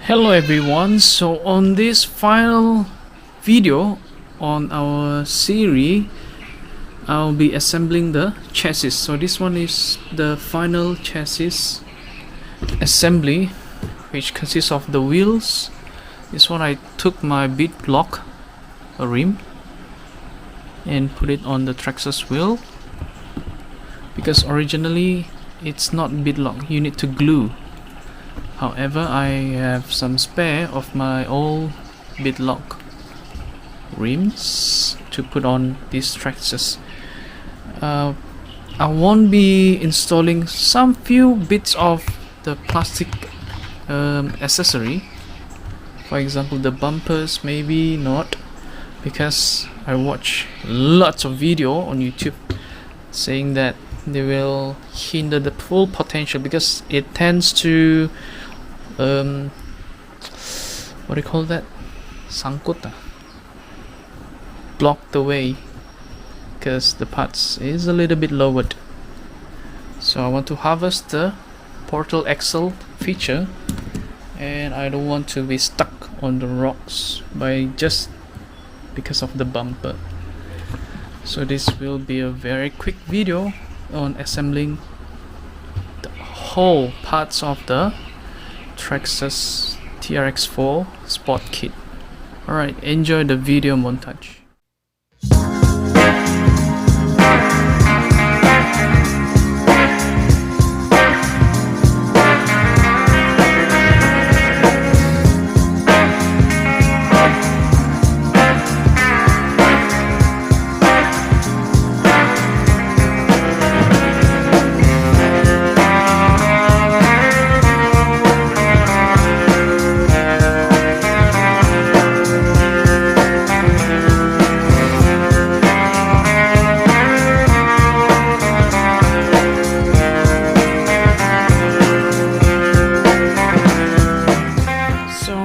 Hello everyone, so on this final video on our series, I'll be assembling the chassis. So this one is the final chassis assembly, which consists of the wheels. This one I took my bead block, a rim, and put it on the Traxxas wheel, because originally it's not bead lock, you need to glue. However, I have some spare of my old bead lock rims to put on these Traxxas. I won't be installing some few bits of the plastic accessory. For example, the bumpers, maybe not, because I watch lots of video on YouTube saying that they will hinder the full potential, because it tends to what do you call that? Sangkut, block the way, because the parts is a little bit lowered. So I want to harvest the portal axle feature, and I don't want to be stuck on the rocks just because of the bumper. So this will be a very quick video on assembling the whole parts of the Traxxas TRX4 SPORT KIT. Alright, enjoy the video montage.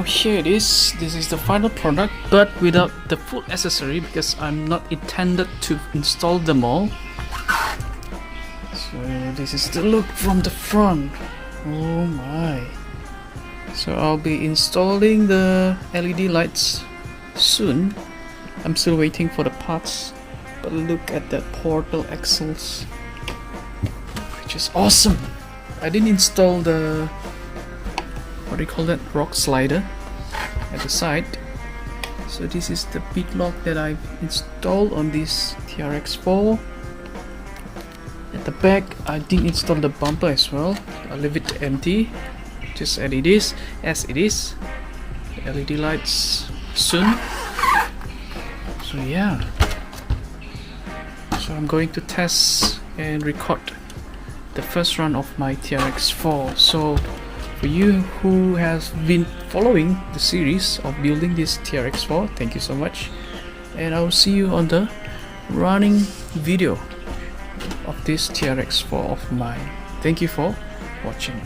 Here it is. This is the final product, but without the full accessory, because I'm not intended to install them all. So this is the look from the front. Oh my. So I'll be installing the LED lights soon. I'm still waiting for the parts, but look at that portal axles, which is awesome. I didn't install the, what do you call that, rock slider at the side. So this is the bead lock that I've installed on this TRX4. At the back, I didn't install the bumper as well. I'll leave it empty, just as it is. The LED lights soon. So yeah. So I'm going to test and record the first run of my TRX4. So for you who has been following the series of building this TRX4, thank you so much, and I will see you on the running video of this TRX4 of mine. Thank you for watching.